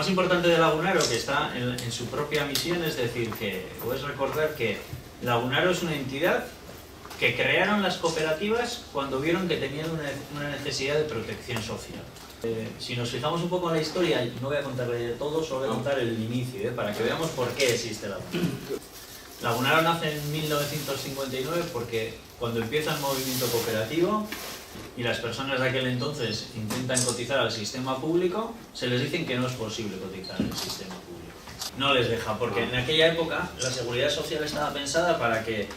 más importante de Lagunaro, que está en su propia misión, es decir, que puedes recordar que Lagunaro es una entidad que crearon las cooperativas cuando vieron que tenían una necesidad de protección social. Si nos fijamos un poco en la historia, no voy a contarle de todo, solo voy a contar el inicio, para que veamos por qué existe Lagunaro. Lagunaro nace en 1959 porque cuando empieza el movimiento cooperativo y las personas de aquel entonces intentan cotizar al sistema público, se les dicen que no es posible cotizar en el sistema público. No les deja, porque en aquella época la seguridad social estaba pensada para que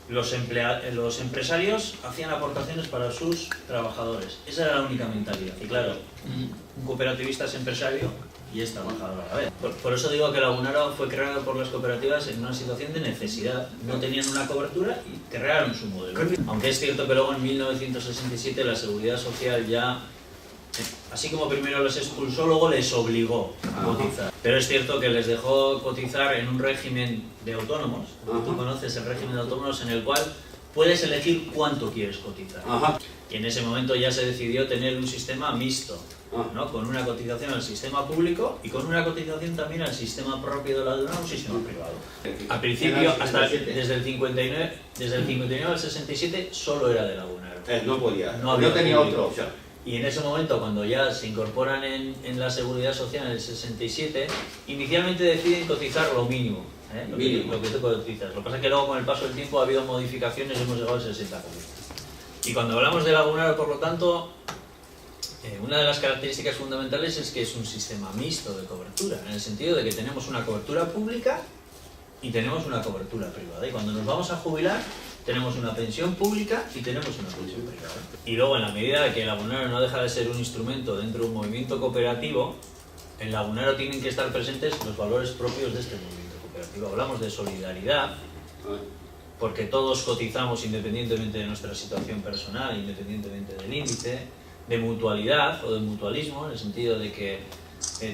los empresarios hacían aportaciones para sus trabajadores. Esa era la única mentalidad. Y claro, un cooperativista es empresario y es trabajador a la vez. Por eso digo que Lagunaro fue creado por las cooperativas en una situación de necesidad. No tenían una cobertura y crearon su modelo. Aunque es cierto que luego en 1967 la seguridad social ya, así como primero les expulsó, luego les obligó a cotizar. Pero es cierto que les dejó cotizar en un régimen de autónomos. Tú conoces el régimen de autónomos en el cual puedes elegir cuánto quieres cotizar. Y en ese momento ya se decidió tener un sistema mixto, ¿no? Con una cotización al sistema público y con una cotización también al sistema propio de Lagunaro, un sistema privado. Al principio, hasta desde el 59 al 67, solo era de Lagunaro. No podía, no tenía otra opción. Y en ese momento, cuando ya se incorporan en la Seguridad Social en el 67, inicialmente deciden cotizar lo mínimo, lo que tú cotizas. Lo que pasa es que luego con el paso del tiempo ha habido modificaciones y hemos llegado al 60%. Y cuando hablamos de Lagunaro, por lo tanto, una de las características fundamentales es que es un sistema mixto de cobertura, en el sentido de que tenemos una cobertura pública y tenemos una cobertura privada. Y cuando nos vamos a jubilar, tenemos una pensión pública y tenemos una pensión privada. Y luego, en la medida que Lagunaro no deja de ser un instrumento dentro de un movimiento cooperativo, en Lagunaro tienen que estar presentes los valores propios de este movimiento cooperativo. Hablamos de solidaridad, porque todos cotizamos independientemente de nuestra situación personal, independientemente del índice, de mutualidad o de mutualismo, en el sentido de que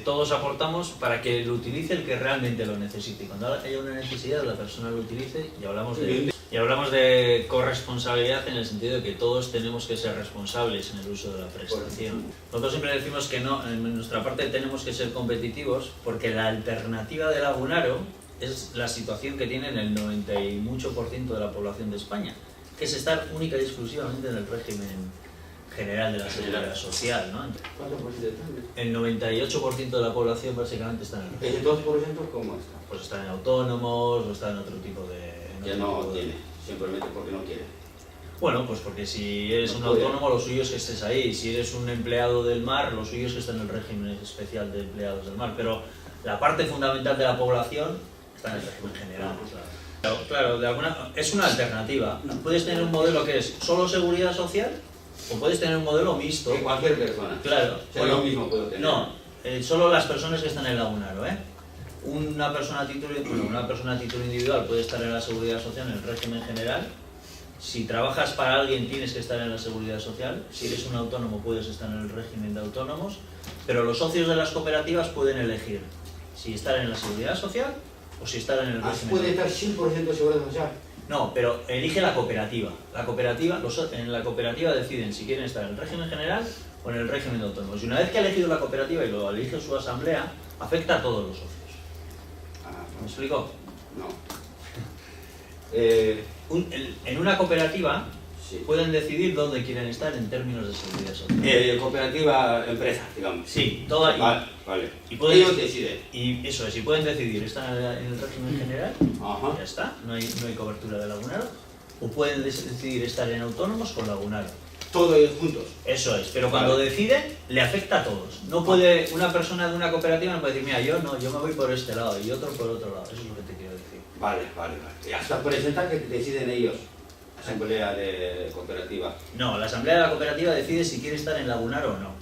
todos aportamos para que lo utilice el que realmente lo necesite. Y cuando haya una necesidad, la persona lo utilice y hablamos de corresponsabilidad en el sentido de que todos tenemos que ser responsables en el uso de la prestación. Nosotros siempre decimos que no, en nuestra parte tenemos que ser competitivos porque la alternativa de Lagunaro es la situación que tiene el 90 y mucho % de la población de España, que es estar única y exclusivamente en el régimen general de la seguridad social, ¿no? El 98% de la población básicamente está en el régimen. ¿El 2% cómo está? Pues está en autónomos o está en otro tipo de... Ya no tiene, simplemente porque no quiere. Bueno, pues porque si eres un autónomo, lo suyo es que estés ahí. Si eres un empleado del mar, lo suyo es que estés en el régimen especial de empleados del mar. Pero la parte fundamental de la población está en el régimen general. Claro, es una alternativa. Puedes tener un modelo que es solo seguridad social o puedes tener un modelo mixto. Que cualquier persona. Claro. Yo mismo puedo tener. No, solo las personas que están en Lagunaro, Una persona a título individual puede estar en la seguridad social en el régimen general. Si trabajas para alguien tienes que estar en la seguridad social. Si eres un autónomo puedes estar en el régimen de autónomos. Pero los socios de las cooperativas pueden elegir si estar en la seguridad social o si estar en el régimen. ¿Puede estar 100% seguridad social? No, pero elige la cooperativa. En la cooperativa deciden si quieren estar en el régimen general o en el régimen de autónomos. Y una vez que ha elegido la cooperativa y lo elige su asamblea, afecta a todos los socios. ¿Me explico? No. En una cooperativa pueden decidir dónde quieren estar en términos de seguridad social. Cooperativa empresa, digamos. Sí, toda. Vale. Y pueden, ellos deciden. Y eso es, si pueden decidir estar en el régimen general, ya está, no hay cobertura de Lagunaro. O pueden decidir estar en autónomos con Lagunaro. Todos ellos juntos. Eso es, pero cuando deciden, le afecta a todos. No puede, una persona de una cooperativa no puede decir, mira, yo me voy por este lado y otro por otro lado. Eso es lo que te quiero decir. Vale. Y hasta presenta que deciden ellos. Asamblea de cooperativa. No, la asamblea de la cooperativa decide si quiere estar en Lagunaro o no.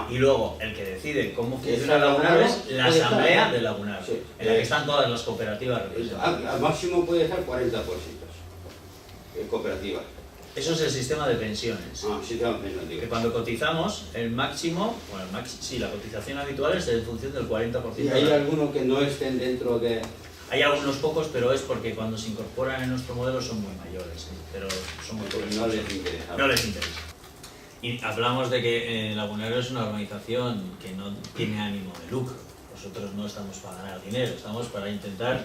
Y luego, el que decide cómo funciona Lagunaro es la asamblea de Lagunaro, en la que están todas las cooperativas representadas. Al máximo puede estar 40% cooperativa. Eso es el sistema de pensiones. Sistema de pensiones. Que cuando cotizamos, el máximo, sí, la cotización habitual es en función del 40%. ¿Y hay algunos que no estén dentro de...? Hay algunos pocos, pero es porque cuando se incorporan en nuestro modelo son muy mayores, pero son muy pocos. No les interesa. No les interesa. Y hablamos de que Lagunaro es una organización que no tiene ánimo de lucro. nosotros no estamos para ganar dinero, estamos para intentar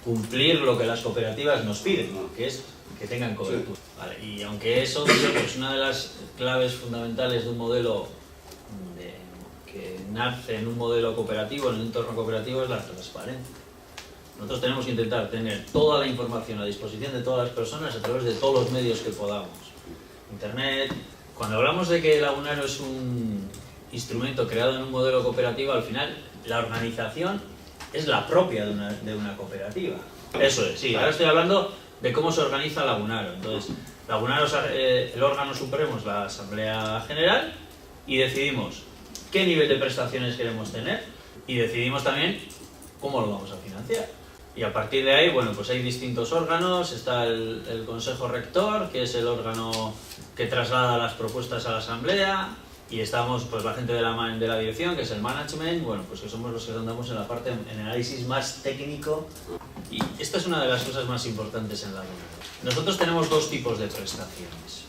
cumplir lo que las cooperativas nos piden, que es que tengan cobertura. Vale, y aunque eso es una de las claves fundamentales de un modelo que nace en un modelo cooperativo, en un entorno cooperativo, es la transparencia. Nosotros tenemos que intentar tener toda la información a disposición de todas las personas a través de todos los medios que podamos. Internet. Cuando hablamos de que Lagunaro es un instrumento creado en un modelo cooperativo, al final la organización es la propia de una cooperativa. Eso es, sí. Ahora estoy hablando de cómo se organiza Lagunaro. Entonces, Lagunaro, el órgano supremo es la Asamblea General y decidimos qué nivel de prestaciones queremos tener y decidimos también cómo lo vamos a financiar. Y a partir de ahí, bueno, pues hay distintos órganos. Está el Consejo Rector, que es el órgano que traslada las propuestas a la Asamblea, y estamos pues la gente de la dirección, que es el management, bueno, pues que somos los que andamos en la parte, en el análisis más técnico. Y esta es una de las cosas más importantes en Lagunaro. Nosotros tenemos dos tipos de prestaciones.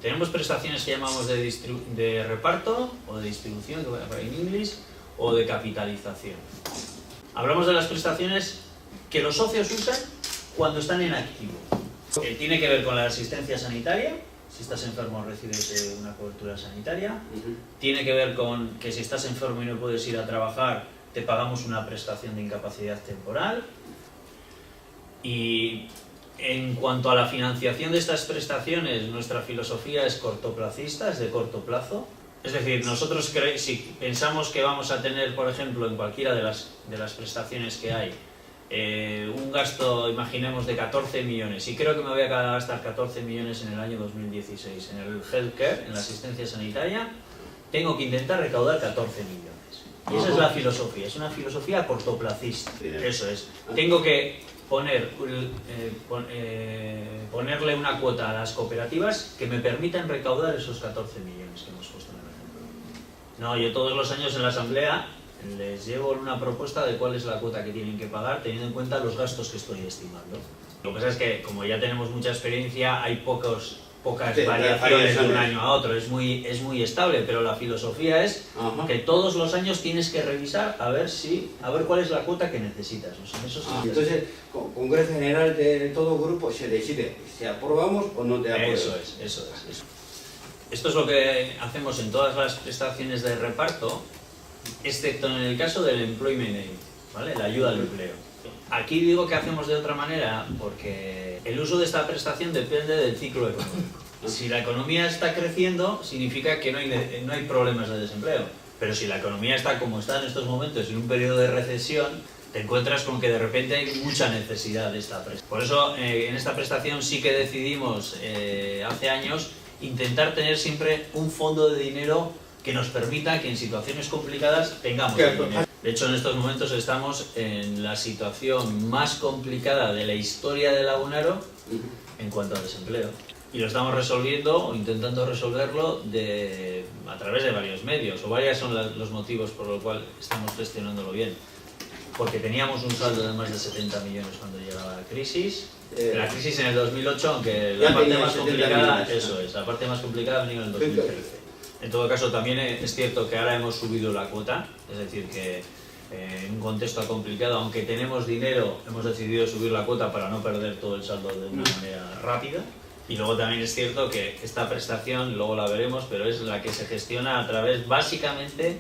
Tenemos prestaciones que llamamos de reparto, o de distribución, que voy a poner en inglés, o de capitalización. Hablamos de las prestaciones que los socios usan cuando están en activo. Tiene que ver con la asistencia sanitaria, si estás enfermo recibes una cobertura sanitaria. Tiene que ver con que si estás enfermo y no puedes ir a trabajar, te pagamos una prestación de incapacidad temporal. Y en cuanto a la financiación de estas prestaciones, nuestra filosofía es cortoplacista, es de corto plazo. Es decir, nosotros si pensamos que vamos a tener, por ejemplo, en cualquiera de las prestaciones que hay, un gasto, imaginemos, de 14 millones, y creo que me voy a gastar 14 millones en el año 2016 en el healthcare, en la asistencia sanitaria, tengo que intentar recaudar 14 millones. Y esa es la filosofía, es una filosofía cortoplacista. Eso es. Tengo que ponerle una cuota a las cooperativas que me permitan recaudar esos 14 millones que hemos puesto en el ejemplo. No, yo todos los años en la Asamblea les llevo una propuesta de cuál es la cuota que tienen que pagar, teniendo en cuenta los gastos que estoy estimando. Lo que pasa es que, como ya tenemos mucha experiencia, hay pocas variaciones de un año a otro, es muy estable, pero la filosofía es que todos los años tienes que revisar a ver cuál es la cuota que necesitas. O sea, eso sí. Entonces, Congreso General de todo grupo se decide si aprobamos o no te aprobamos. Eso es. Esto es lo que hacemos en todas las prestaciones de reparto, excepto en el caso del Employment Aid, ¿vale? La ayuda al empleo. Aquí digo que hacemos de otra manera porque el uso de esta prestación depende del ciclo económico. Si la economía está creciendo, significa que no hay problemas de desempleo. Pero si la economía está como está en estos momentos, en un periodo de recesión, te encuentras con que de repente hay mucha necesidad de esta prestación. Por eso, en esta prestación sí que decidimos hace años intentar tener siempre un fondo de dinero que nos permita que en situaciones complicadas tengamos dinero. De hecho, en estos momentos estamos en la situación más complicada de la historia de Lagunaro en cuanto a desempleo. Y lo estamos resolviendo o intentando resolverlo a través de varios medios, o varios son los motivos por los cuales estamos gestionándolo bien. Porque teníamos un saldo de más de 70 millones cuando llegaba la crisis. La crisis en el 2008, aunque la parte más complicada, la parte más complicada venía en el 2013. En todo caso, también es cierto que ahora hemos subido la cuota, es decir, que en un contexto complicado, aunque tenemos dinero, hemos decidido subir la cuota para no perder todo el saldo de una manera rápida. Y luego también es cierto que esta prestación, luego la veremos, pero es la que se gestiona básicamente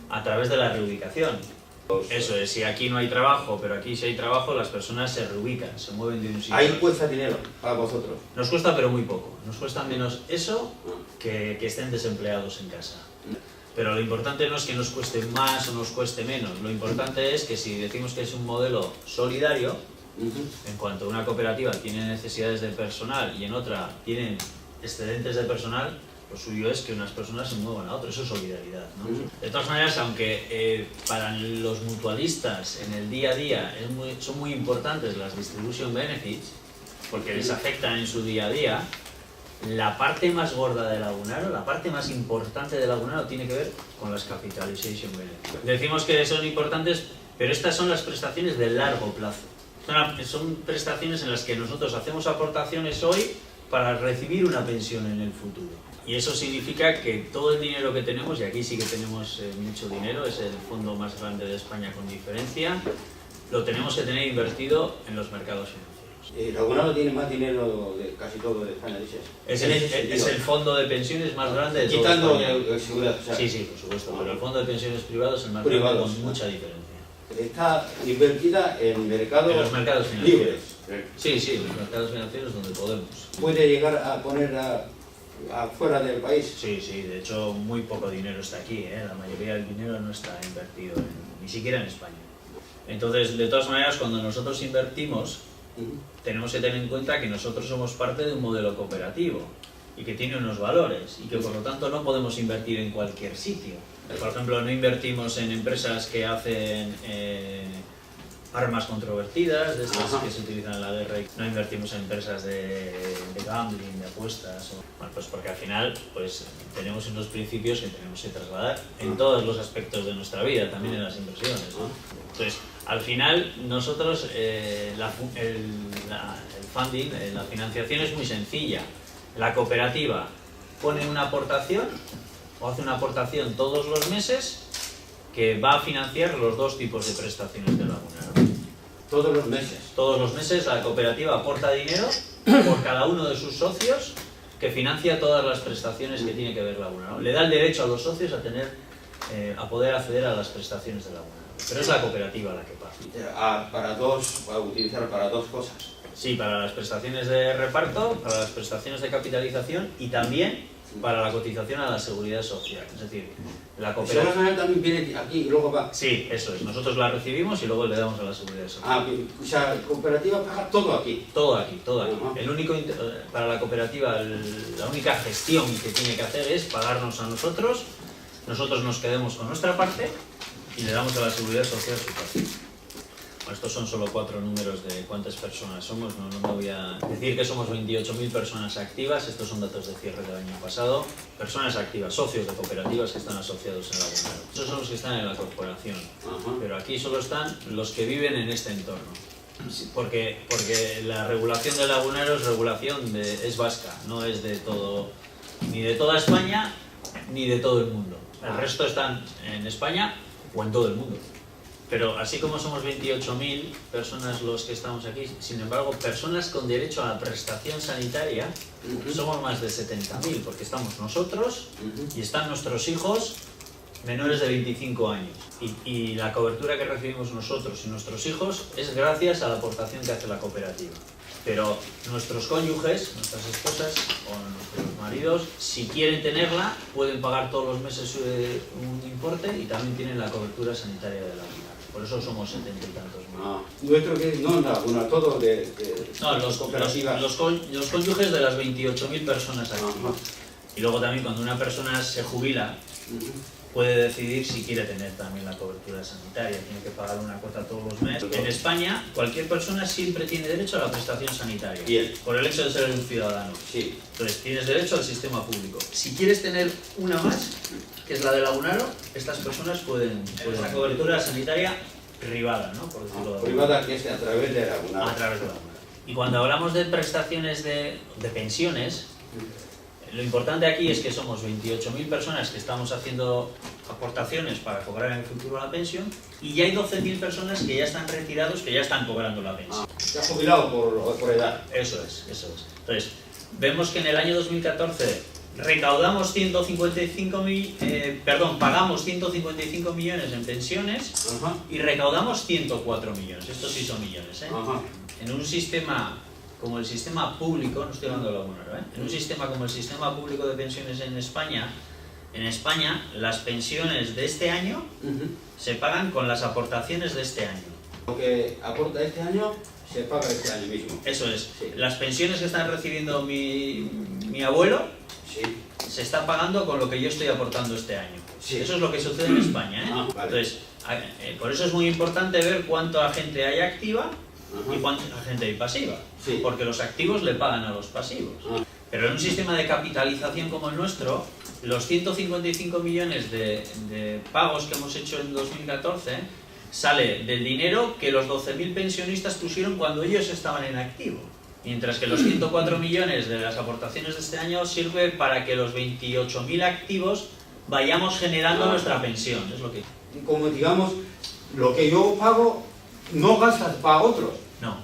a través de la reubicación. Eso es, si aquí no hay trabajo, pero aquí si hay trabajo, las personas se reubican, se mueven de un sitio. ¿Ahí cuesta dinero para vosotros? Nos cuesta, pero muy poco. Nos cuesta menos eso que estén desempleados en casa. Pero lo importante no es que nos cueste más o nos cueste menos. Lo importante es que si decimos que es un modelo solidario, en cuanto una cooperativa tiene necesidades de personal y en otra tienen excedentes de personal, lo suyo es que unas personas se muevan a otras, eso es solidaridad, ¿no? De todas maneras, aunque para los mutualistas en el día a día son muy importantes las distribution benefits, porque les afectan en su día a día, la parte más gorda de Lagunaro, la parte más importante de Lagunaro tiene que ver con las capitalization benefits. Decimos que son importantes, pero estas son las prestaciones de largo plazo. Son prestaciones en las que nosotros hacemos aportaciones hoy para recibir una pensión en el futuro. Y eso significa que todo el dinero que tenemos, y aquí sí que tenemos mucho dinero, es el fondo más grande de España con diferencia, lo tenemos que tener invertido en los mercados financieros. Lagunaro tiene más dinero de casi todo de España, dices. Es el fondo de pensiones más grande de toda Quitando España. seguridad. O sea, Sí, por supuesto, pero el fondo de pensiones privados es el más grande con mucha diferencia. Está invertida en mercados, En los mercados financieros. libres. Sí, los mercados financieros donde podemos. Puede llegar a poner afuera del país. Sí, de hecho muy poco dinero está aquí, la mayoría del dinero no está invertido ni siquiera en España. Entonces, de todas maneras, cuando nosotros invertimos, tenemos que tener en cuenta que nosotros somos parte de un modelo cooperativo y que tiene unos valores y que por lo tanto no podemos invertir en cualquier sitio. Por ejemplo, no invertimos en empresas que hacen armas controvertidas, de estas que se utilizan en la guerra, y no invertimos en empresas de gambling, de apuestas, bueno, pues porque al final pues, tenemos unos principios que tenemos que trasladar en todos los aspectos de nuestra vida, también en las inversiones, ¿no? Entonces, al final, nosotros, el funding, la financiación es muy sencilla. La cooperativa pone una aportación o hace una aportación todos los meses que va a financiar los dos tipos de prestaciones de Lagunaro. Todos los meses. Todos los meses la cooperativa aporta dinero por cada uno de sus socios que financia todas las prestaciones que tiene que ver Lagunaro. Le da el derecho a los socios a poder acceder a las prestaciones de Lagunaro. Pero es la cooperativa la que paga. Para utilizar para dos cosas. Sí, para las prestaciones de reparto, para las prestaciones de capitalización y también para la cotización a la seguridad social. Es decir, la cooperativa... Seguridad también viene aquí y luego va. Sí, eso es. Nosotros la recibimos y luego le damos a la seguridad social. O sea, la cooperativa paga todo aquí. Todo aquí. Para la cooperativa, la única gestión que tiene que hacer es pagarnos a nosotros nos quedemos con nuestra parte y le damos a la seguridad social su parte. Bueno, estos son solo 4 números de cuántas personas somos, no me voy a decir que somos 28.000 personas activas, estos son datos de cierre del año pasado, personas activas, socios de cooperativas que están asociados en Lagunaro. Estos son los que están en la corporación, pero aquí solo están los que viven en este entorno. Porque la regulación de Lagunaro es vasca, no es de todo, ni de toda España ni de todo el mundo. El resto están en España o en todo el mundo. Pero así como somos 28.000 personas los que estamos aquí, sin embargo, personas con derecho a la prestación sanitaria somos más de 70.000, porque estamos nosotros y están nuestros hijos menores de 25 años. Y la cobertura que recibimos nosotros y nuestros hijos es gracias a la aportación que hace la cooperativa. Pero nuestros cónyuges, nuestras esposas o nuestros maridos, si quieren tenerla, pueden pagar todos los meses un importe y también tienen la cobertura sanitaria de la vida. Por eso somos 70 y tantos mil. Nuestro que no, Laguna, todo no, los cónyuges de las 28.000 personas aquí. Y luego también cuando una persona se jubila, puede decidir si quiere tener también la cobertura sanitaria, tiene que pagar una cuota todos los meses. En España, cualquier persona siempre tiene derecho a la prestación sanitaria, por el hecho de ser un ciudadano. Sí. Entonces, tienes derecho al sistema público. Si quieres tener una más, que es la de Lagunaro, estas personas pueden la cobertura sanitaria privada, ¿no? Por decirlo de alguna privada manera. que es a través de Lagunaro. A través de Lagunaro. Y cuando hablamos de prestaciones de pensiones, lo importante aquí es que somos 28.000 personas que estamos haciendo aportaciones para cobrar en el futuro la pensión y ya hay 12.000 personas que ya están retirados, que ya están cobrando la pensión. Se ha jubilado por edad. Eso es. Entonces, vemos que en el año 2014 pagamos 155 millones en pensiones y recaudamos 104 millones. Estos sí son millones, ¿eh? En un sistema como el sistema público, no estoy hablando de Lagunaro, en un sistema como el sistema público de pensiones en España, las pensiones de este año se pagan con las aportaciones de este año. Lo que aporta este año se paga este año mismo. Eso es. Sí. Las pensiones que están recibiendo mi abuelo se están pagando con lo que yo estoy aportando este año. Sí. Eso es lo que sucede en España, ¿eh? Vale. Entonces, por eso es muy importante ver cuánta gente hay activa y cuánta gente hay pasiva, porque los activos le pagan a los pasivos. Pero en un sistema de capitalización como el nuestro, los 155 millones de pagos que hemos hecho en 2014 sale del dinero que los 12.000 pensionistas pusieron cuando ellos estaban en activo. Mientras que los 104 millones de las aportaciones de este año sirve para que los 28.000 activos vayamos generando nuestra pensión. Es lo que... Como digamos, lo que yo pago no gastas para otros. No.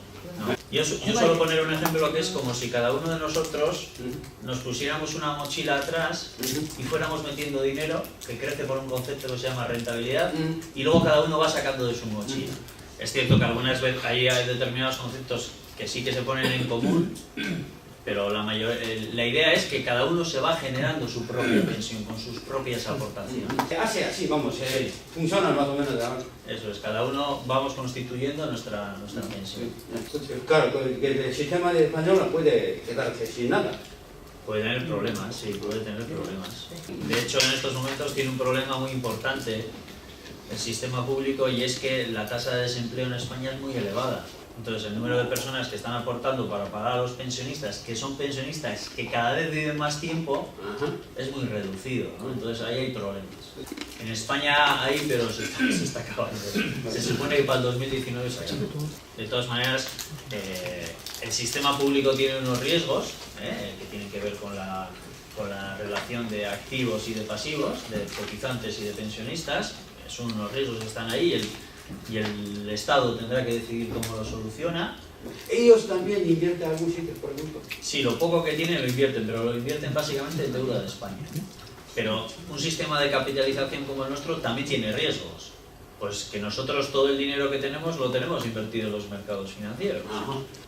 Yo suelo poner un ejemplo que es como si cada uno de nosotros nos pusiéramos una mochila atrás y fuéramos metiendo dinero, que crece por un concepto que se llama rentabilidad, y luego cada uno va sacando de su mochila. Es cierto que algunas veces ahí hay determinados conceptos que sí que se ponen en común, pero la idea es que cada uno se va generando su propia pensión con sus propias aportaciones. Así, vamos, funciona más o menos. Eso es, cada uno vamos constituyendo nuestra pensión. Claro, que el sistema de español puede quedarse sin nada. Puede tener problemas, sí, puede tener problemas. De hecho, en estos momentos tiene un problema muy importante el sistema público, y es que la tasa de desempleo en España es muy elevada. Entonces, el número de personas que están aportando para pagar a los pensionistas, que son pensionistas que cada vez viven más tiempo, es muy reducido, ¿no? Entonces, ahí hay problemas. En España hay, pero se está acabando. Se supone que para el 2019 se acaba. De todas maneras, el sistema público tiene unos riesgos que tienen que ver con la relación de activos y de pasivos, de cotizantes y de pensionistas. Son unos riesgos que están ahí y el Estado tendrá que decidir cómo lo soluciona. ¿Ellos también invierten algún sitio, por ejemplo? Sí, lo poco que tienen lo invierten, pero lo invierten básicamente en deuda de España. Pero un sistema de capitalización como el nuestro también tiene riesgos. Pues que nosotros todo el dinero que tenemos lo tenemos invertido en los mercados financieros.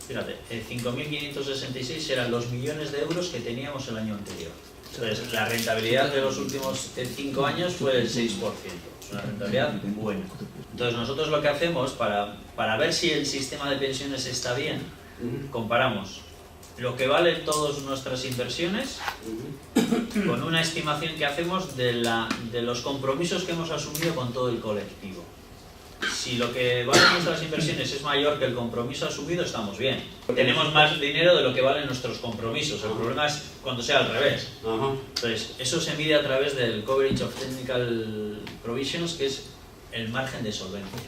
Fíjate, 5.566 eran los millones de euros que teníamos el año anterior. Entonces, la rentabilidad de los últimos 5 años fue del 6%. Es una rentabilidad buena. Entonces, nosotros lo que hacemos para ver si el sistema de pensiones está bien, comparamos lo que valen todas nuestras inversiones con una estimación que hacemos de los compromisos que hemos asumido con todo el colectivo. Si lo que valen nuestras inversiones es mayor que el compromiso asumido, estamos bien. Tenemos más dinero de lo que valen nuestros compromisos. El problema es cuando sea al revés. Entonces, eso se mide a través del Coverage of Technical Provisions, que es el margen de solvencia.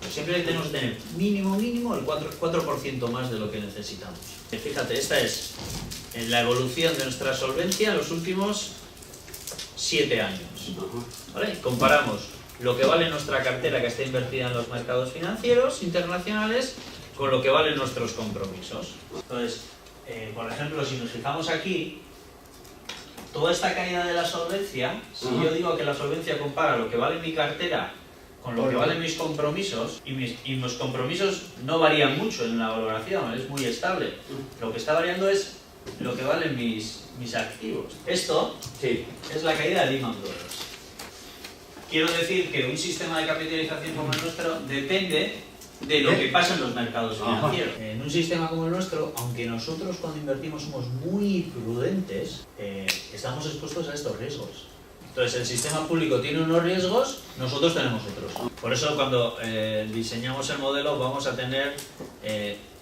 Siempre tenemos que tener mínimo el 4% más de lo que necesitamos. Fíjate, esta es la evolución de nuestra solvencia en los últimos 7 años. ¿Vale? Comparamos lo que vale nuestra cartera, que está invertida en los mercados financieros internacionales, con lo que valen nuestros compromisos. Entonces, por ejemplo, si nos fijamos aquí, toda esta caída de la solvencia, si yo digo que la solvencia compara lo que vale mi cartera con lo que valen mis compromisos, y mis compromisos no varían mucho en la valoración, es muy estable. Lo que está variando es lo que valen mis activos. Esto es la caída de Lehman Brothers. Quiero decir que un sistema de capitalización como el nuestro depende de lo que pasa en los mercados financieros. En un sistema como el nuestro, aunque nosotros cuando invertimos somos muy prudentes, estamos expuestos a estos riesgos. Entonces, el sistema público tiene unos riesgos, nosotros tenemos otros. Por eso, cuando diseñamos el modelo, vamos a tener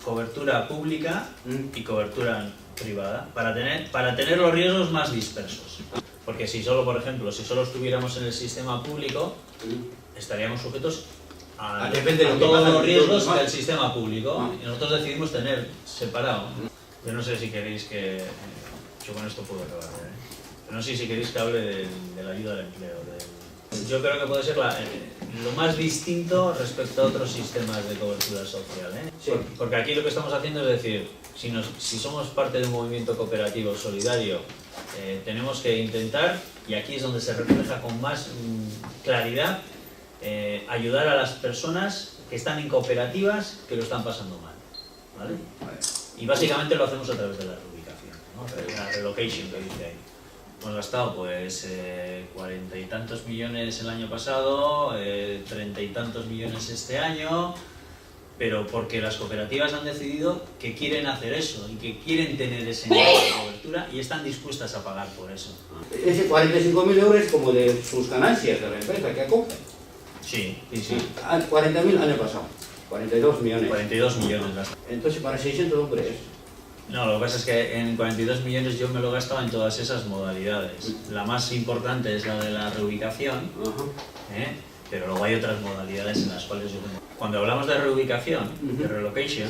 cobertura pública y cobertura privada, para tener los riesgos más dispersos. Porque si solo, por ejemplo, si solo estuviéramos en el sistema público, estaríamos sujetos a todos los riesgos del sistema público, y nosotros decidimos tener separado. Yo no sé si queréis que... Yo con esto puedo acabar, pero no sé si queréis que hable de la ayuda al empleo. Yo creo que puede ser lo más distinto respecto a otros sistemas de cobertura social. Porque aquí lo que estamos haciendo es decir, si somos parte de un movimiento cooperativo solidario, tenemos que intentar, y aquí es donde se refleja con más claridad, ayudar a las personas que están en cooperativas que lo están pasando mal, ¿vale? Y básicamente lo hacemos a través de la reubicación, ¿no? La relocation que dice ahí. Hemos gastado pues 40 y tantos millones el año pasado, 30 y tantos millones este año, pero porque las cooperativas han decidido que quieren hacer eso y que quieren tener ese nivel de cobertura y están dispuestas a pagar por eso. Ese 45.000 euros es como de sus ganancias de la empresa que acoge. Sí. 40.000 año pasado, 42 millones. 42 millones gastados. Entonces, para 600 hombres. No, lo que pasa es que en 42 millones yo me lo he gastado en todas esas modalidades. La más importante es la de la reubicación, pero luego hay otras modalidades en las cuales yo tengo. Cuando hablamos de reubicación, de relocation,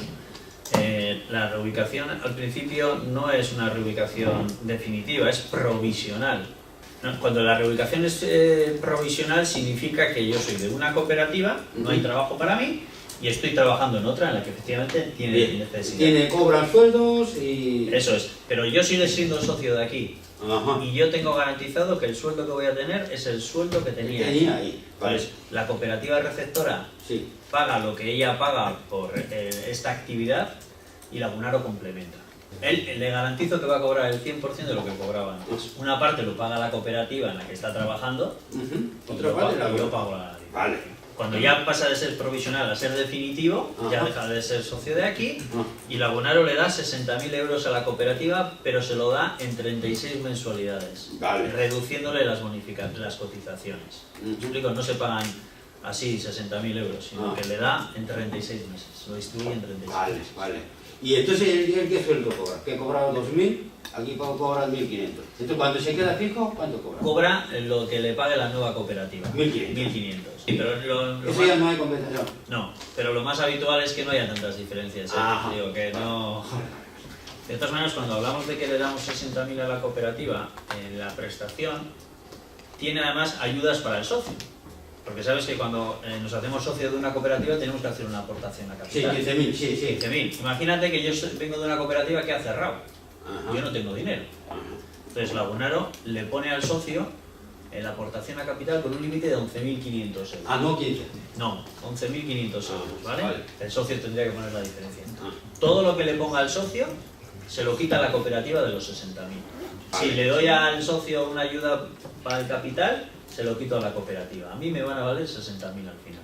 La reubicación al principio no es una reubicación definitiva, es provisional. Cuando la reubicación es provisional significa que yo soy de una cooperativa, no hay trabajo para mí y estoy trabajando en otra en la que efectivamente tiene necesidad. Cobran sueldos y... Eso es, pero yo sigo siendo socio de aquí. Ajá. Y yo tengo garantizado que el sueldo que voy a tener es el sueldo que tenía ahí. Vale. Pues la cooperativa receptora Sí. paga lo que ella paga por esta actividad y Lagunaro complementa. Él le garantizo que va a cobrar el 100% de lo que cobraba antes. Una parte lo paga la cooperativa en la que está trabajando y Otra parte yo pago la diferencia. Vale. Cuando ya pasa de ser provisional a ser definitivo, ya deja de ser socio de aquí y Lagunaro le da 60.000 euros a la cooperativa, pero se lo da en 36 mensualidades, reduciéndole las cotizaciones. ¿Me explico? No se pagan así 60.000 euros, sino que le da en 36 meses, lo distribuye en 36 meses. Vale. Y entonces, ¿el qué sueldo cobra? ¿Que cobraba 2.000? Aquí cobra 1.500. Entonces, cuando se queda fijo, ¿cuánto cobra? Cobra lo que le pague la nueva cooperativa. 1.500. Sí, pero Eso ya no hay compensación. No, pero lo más habitual es que no haya tantas diferencias. Digo que no... De todas maneras, cuando hablamos de que le damos 60.000 a la cooperativa, la prestación tiene además ayudas para el socio. Porque sabes que cuando nos hacemos socios de una cooperativa tenemos que hacer una aportación a capital. Sí, 15.000, sí. 15.000. Imagínate que yo vengo de una cooperativa que ha cerrado. Ajá. Yo no tengo dinero. Entonces Lagunaro le pone al socio la aportación a capital con un límite de 11.500 euros. No 15. No, 11.500 euros, ¿vale? Vale. El socio tendría que poner la diferencia. Todo lo que le ponga al socio se lo quita a la cooperativa de los 60.000. Si le doy al socio una ayuda para el capital, se lo quito a la cooperativa. A mí me van a valer 60.000 al final.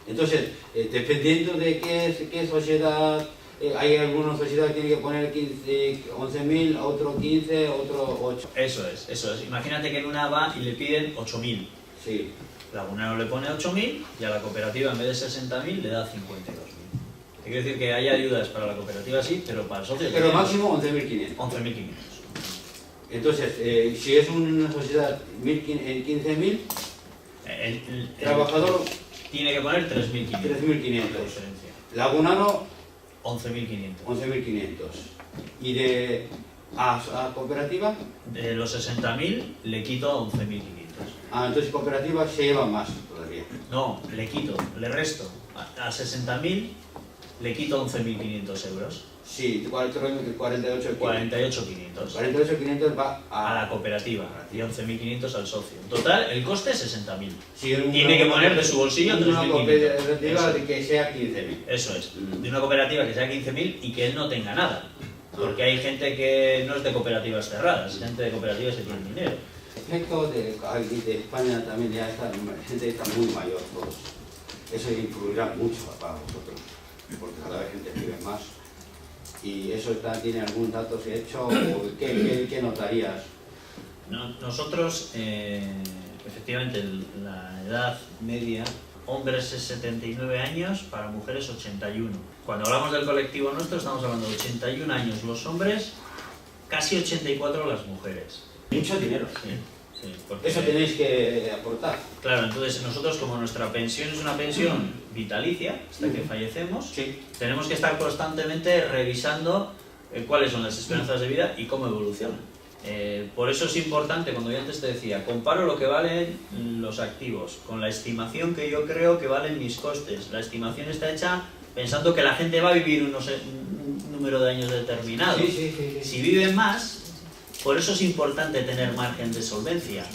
Entonces, dependiendo de qué sociedad, hay alguna sociedad que tiene que poner 11.000, otro 15, otro 8. Eso es. Imagínate que en una va y le piden 8.000. Sí. Lagunaro le pone 8.000 y a la cooperativa en vez de 60.000 le da 52.000. Quiere decir que hay ayudas para la cooperativa, sí, pero para el socio... Pero máximo 11.500. 11.500. Entonces, si es una sociedad 15.000, el trabajador tiene que poner 3.500. 3.500. Diferencia. Lagunaro 11.500. 11.500. Y a cooperativa, De los 60.000 le quito 11.500. entonces cooperativa se lleva más todavía. No, le quito, le resto. A 60.000 le quito 11.500 euros. Sí, 48.500. 48.500 va a la cooperativa y 11.500 al socio. En total, el coste es 60.000. Sí, Tiene que poner de su bolsillo 3.500. Una cooperativa de que sea 15.000. Eso es, de una cooperativa que sea 15.000 y que él no tenga nada. Porque hay gente que no es de cooperativas cerradas, gente de cooperativas que tienen dinero. El efecto de España también ya está, la gente está muy mayor todos. Eso influirá mucho para vosotros, porque cada vez gente vive más. ¿Y eso tiene algún dato hecho o qué notarías? Nosotros, efectivamente, la edad media, hombres es 79 años, para mujeres 81. Cuando hablamos del colectivo nuestro estamos hablando de 81 años los hombres, casi 84 las mujeres. Mucho dinero. Sí, porque... Eso tenéis que aportar. Claro, entonces nosotros, como nuestra pensión es una pensión vitalicia, hasta que fallecemos, tenemos que estar constantemente revisando cuáles son las esperanzas de vida y cómo evolucionan. Por eso es importante, cuando yo antes te decía, comparo lo que valen los activos con la estimación que yo creo que valen mis costes. La estimación está hecha pensando que la gente va a vivir un número de años determinado. Si viven más, por eso es importante tener margen de solvencia,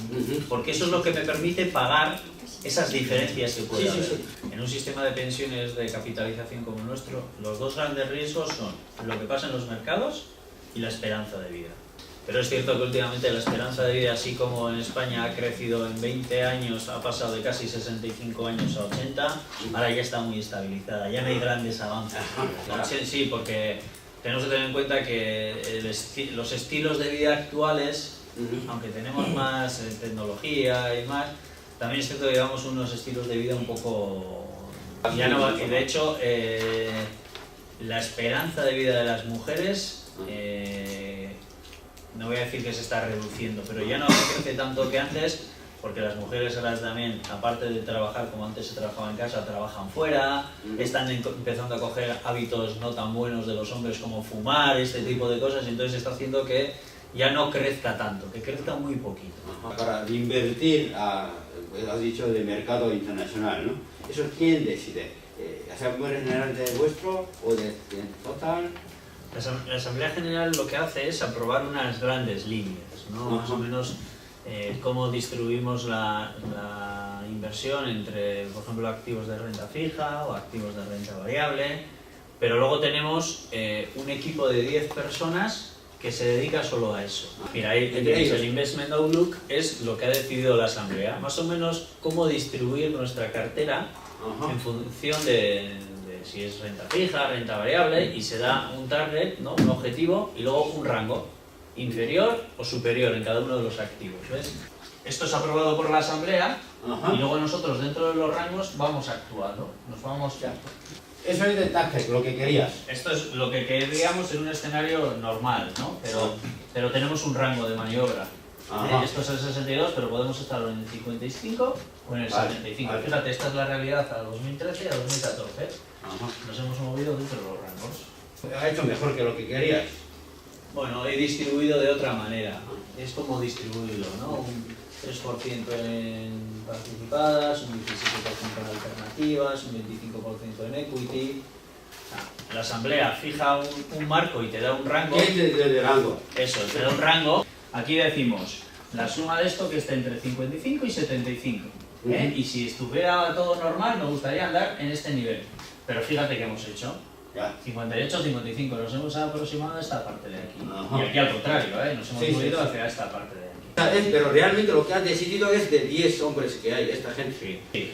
porque eso es lo que me permite pagar esas diferencias que puede haber. En un sistema de pensiones de capitalización como el nuestro, los dos grandes riesgos son lo que pasa en los mercados y la esperanza de vida. Pero es cierto que últimamente la esperanza de vida, así como en España ha crecido en 20 años, ha pasado de casi 65 años a 80, ahora ya está muy estabilizada, ya no hay grandes avances. Sí, porque tenemos que tener en cuenta que los estilos de vida actuales, aunque tenemos más tecnología y más, también es cierto que llevamos unos estilos de vida un poco... Ya no, y de hecho, la esperanza de vida de las mujeres... no voy a decir que se está reduciendo, pero ya no crece tanto que antes, porque las mujeres ahora también, aparte de trabajar como antes se trabajaba en casa, trabajan fuera, están empezando a coger hábitos no tan buenos de los hombres como fumar, este tipo de cosas, entonces está haciendo que ya no crezca tanto, que crezca muy poquito. Para invertir, has dicho, de mercado internacional, ¿no? ¿Eso quién decide? ¿Asamblea General de vuestro o de total? La Asamblea General lo que hace es aprobar unas grandes líneas, ¿no? Más o menos cómo distribuimos la inversión entre, por ejemplo, activos de renta fija o activos de renta variable, pero luego tenemos un equipo de 10 personas que se dedica solo a eso. Mira, ahí tenéis el Investment Outlook, es lo que ha decidido la Asamblea, más o menos cómo distribuir nuestra cartera en función de si es renta fija, renta variable, y se da un target, ¿no? Un objetivo y luego un rango, inferior o superior en cada uno de los activos, ¿ves? Esto es aprobado por la Asamblea y luego nosotros dentro de los rangos vamos actuando, nos vamos... Eso es de target, lo que querías. Esto es lo que queríamos en un escenario normal, ¿no? Pero tenemos un rango de maniobra. Esto es el 62, pero podemos estar en el 55 o en el 75. Vale. Fíjate, esta es la realidad a 2013 y a 2014. Nos hemos movido dentro de los rangos. Ha hecho mejor que lo que querías. Bueno, he distribuido de otra manera. Es como distribuirlo, ¿no? Un 3% en participadas, un 17% en alternativas, un 25% en equity. La Asamblea fija un marco y te da un rango. ¿Qué es el rango? Eso, te da un rango. Aquí decimos la suma de esto que esté entre 55 y 75. Y si estuviera todo normal, me gustaría andar en este nivel. Pero fíjate que hemos hecho. 58, 55, nos hemos aproximado a esta parte de aquí. Y aquí al contrario, nos hemos movido hacia esta parte de aquí. Pero realmente lo que has decidido es de 10 hombres que hay, esta gente. Sí.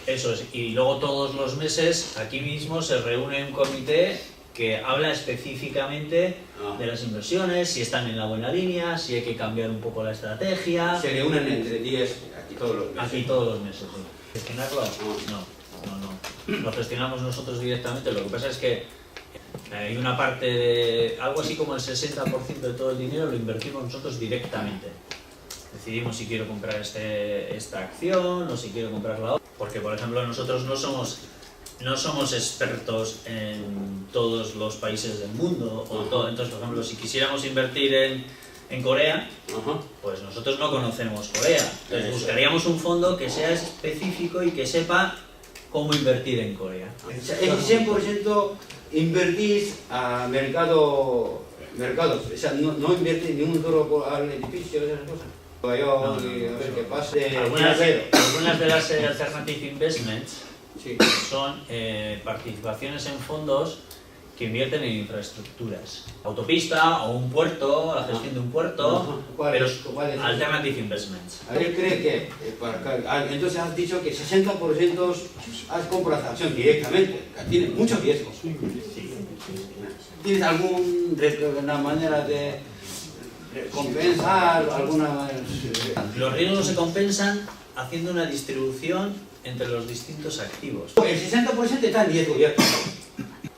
Eso es. Y luego todos los meses aquí mismo se reúne un comité que habla específicamente de las inversiones, si están en la buena línea, si hay que cambiar un poco la estrategia. Se reúnen entre 10 aquí todos los meses. Aquí todos los meses, sí. ¿Gestionarlo? No. Lo gestionamos nosotros directamente. Lo que pasa es que hay una parte de algo así como el 60% de todo el dinero lo invertimos nosotros directamente. Decidimos si quiero comprar esta acción o si quiero comprar la otra. Porque, por ejemplo, nosotros no somos expertos en todos los países del mundo. Entonces, por ejemplo, si quisiéramos invertir en Corea, pues nosotros no conocemos Corea. Entonces buscaríamos un fondo que sea específico y que sepa cómo invertir en Corea. El 100% invertís a mercados, o sea, no invertís ni un duro al edificio, esas cosas. A ver qué pasa. Algunas de las Alternative Investments son participaciones en fondos que invierten en infraestructuras, autopista o un puerto, la gestión de un puerto, pero Alternative Investments. A ver, cree que, entonces has dicho que 60% has comprado esa acción directamente, que tiene mucho riesgo. ¿Tienes alguna manera de compensar alguna? Los riesgos se compensan haciendo una distribución entre los distintos activos. El 60% está en riesgo ya.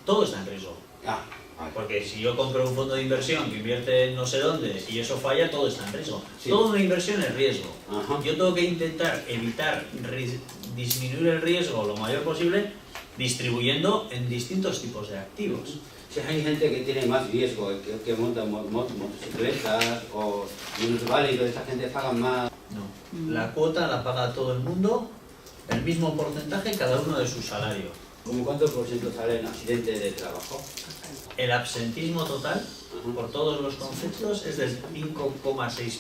Todo está en riesgo. Porque si yo compro un fondo de inversión que invierte en no sé dónde y eso falla, todo está en riesgo. Toda una inversión es riesgo. Yo tengo que intentar evitar disminuir el riesgo lo mayor posible distribuyendo en distintos tipos de activos. Si hay gente que tiene más riesgo, que monta motocicletas o minusválidos, esta gente paga más. No, la cuota la paga todo el mundo, el mismo porcentaje cada uno de su salario. ¿Cómo cuánto por ciento sale en accidente de trabajo? El absentismo total, por todos los conceptos, es del 5,6%.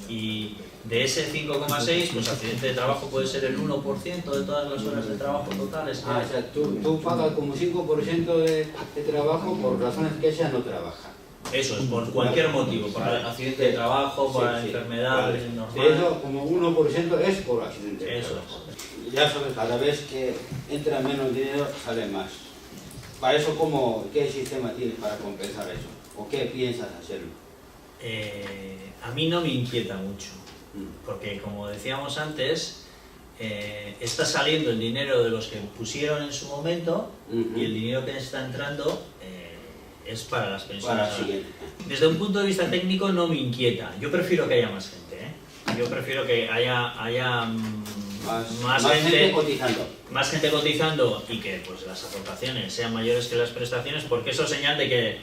Y de ese 5,6%, pues accidente de trabajo puede ser el 1% de todas las horas de trabajo totales. O sea, tú pagas como 5% de trabajo por razones que ella no trabaja. Eso es, por cualquier motivo, por accidente de trabajo, por enfermedad normal. De eso, como 1% es por accidente de trabajo. Eso es. Ya sabes, cada vez que entra menos dinero, sale más. Para eso, ¿qué sistema tienes para compensar eso? ¿O qué piensas hacerlo? A mí no me inquieta mucho, porque como decíamos antes, está saliendo el dinero de los que pusieron en su momento y el dinero que está entrando es para las pensiones. Desde un punto de vista técnico no me inquieta, yo prefiero que haya más gente. Yo prefiero que haya más gente cotizando. Más gente cotizando y que pues las aportaciones sean mayores que las prestaciones, porque eso es señal de que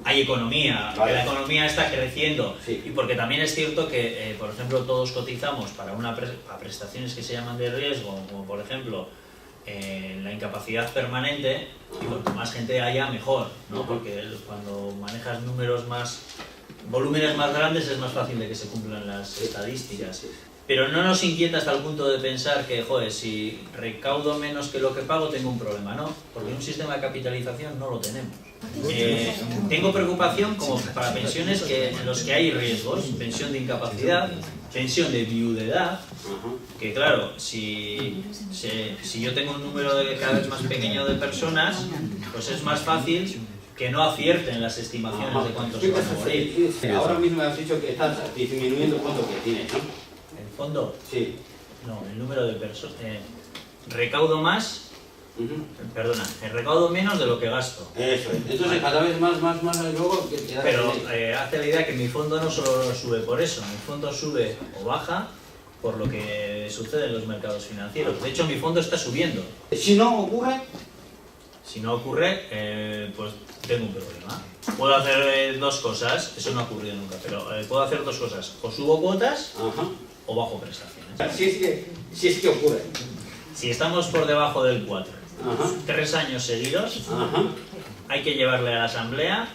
hay economía, vale. que la economía está creciendo. Sí. Y porque también es cierto que, por ejemplo, todos cotizamos para prestaciones que se llaman de riesgo, como por ejemplo la incapacidad permanente, y cuanto más gente haya, mejor, ¿no? Porque cuando manejas volúmenes más grandes es más fácil de que se cumplan las estadísticas. Pero no nos inquieta hasta el punto de pensar que, joder, si recaudo menos que lo que pago tengo un problema, ¿no? Porque un sistema de capitalización no lo tenemos. Tengo preocupación como para pensiones en los que hay riesgos, pensión de incapacidad, pensión de viudedad, que claro, si yo tengo un número cada vez más pequeño de personas, pues es más fácil que no acierten las estimaciones de cuántos van a morir. Ahora mismo me has dicho que estás disminuyendo el fondo que tienes, ¿no? ¿El fondo? Sí. No, el número de personas. Recaudo más, perdona, recaudo menos de lo que gasto. Eso es. Entonces cada vez más luego que queda. Pero hace la idea que mi fondo no solo sube por eso, mi fondo sube o baja por lo que sucede en los mercados financieros. De hecho, mi fondo está subiendo. Si no ocurre, pues tengo un problema. Puedo hacer dos cosas, eso no ha ocurrido nunca, pero puedo hacer dos cosas. O subo cuotas o bajo prestaciones. Si es que ocurre. Si estamos por debajo del 4, 3 años seguidos, hay que llevarle a la asamblea,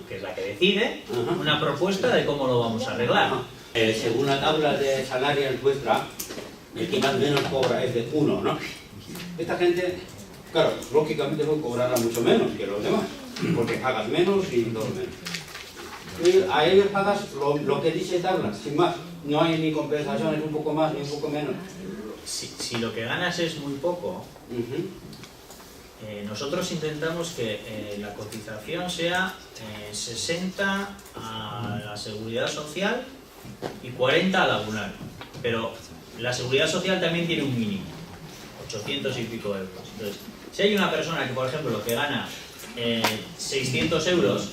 que es la que decide, una propuesta de cómo lo vamos a arreglar. Según la tabla de salarios vuestra, el que más menos cobra es de 1, ¿no? Esta gente, claro, lógicamente no cobrará mucho menos que los demás, porque pagas menos y todo menos. Y a ellos pagas lo que dice tabla, sin más. No hay ni compensaciones, un poco más ni un poco menos. Si lo que ganas es muy poco, nosotros intentamos que la cotización sea 60 a la seguridad social y 40 a laboral. Pero la seguridad social también tiene un mínimo, 800 y pico euros. Entonces, si hay una persona que, por ejemplo, que gana 600 euros,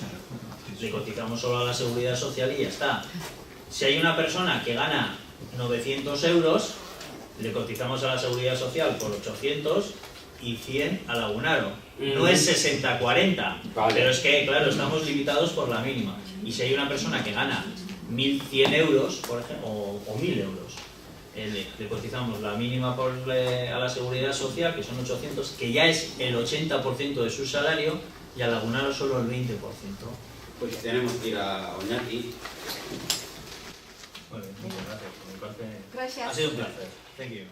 le cotizamos solo a la seguridad social y ya está. Si hay una persona que gana 900 euros, le cotizamos a la seguridad social por 800 y 100 al lagunaro. No es 60-40, vale. Pero es que, claro, estamos limitados por la mínima. Y si hay una persona que gana 1.100 euros, por ejemplo, o 1.000 euros, le cotizamos la mínima a la seguridad social, que son 800, que ya es el 80% de su salario, y al lagunaro solo el 20%. Pues tenemos que ir a Oñati. Bueno, muchas gracias. Por mi parte, gracias. Ha sido un placer. Thank you.